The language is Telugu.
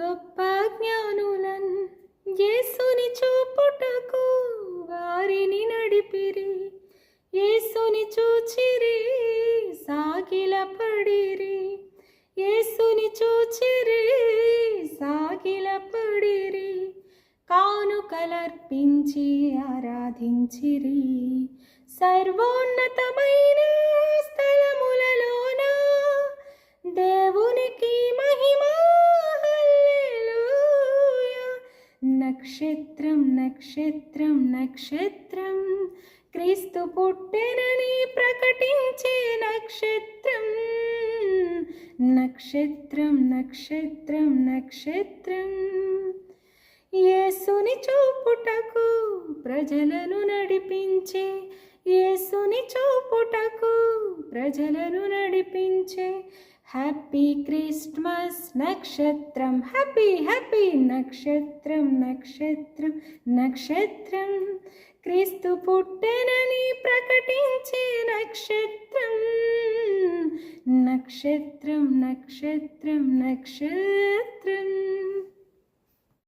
గొప్ప జ్ఞానులన్ యేసుని చూపుటకు వారిని నడిపిరి. యేసుని చూచిరి సాగిలపడిరి. యేసుని చూచిరి సాగిలపడిరి. కానుకలర్పించి ఆరాధించిరి. సర్వోన్నతమైన స్థలములలోన దేవునికి మహిమా హల్లెలూయా. నక్షత్రం నక్షత్రం నక్షత్రం క్రీస్తు పుట్టెనని ప్రకటించే నక్షత్రం. నక్షత్రం నక్షత్రం నక్షత్రం యేసుని చూపుటకు ప్రజలను నడిపించే. యేసుని చూపుటకు ప్రజలను నడిపించే. హ్యాపీ క్రిస్మస్ నక్షత్రం. హ్యాపీ హ్యాపీ నక్షత్రం నక్షత్రం నక్షత్రం క్రీస్తు పుట్టెనని ప్రకటించే నక్షత్రం. నక్షత్రం నక్షత్రం నక్షత్రం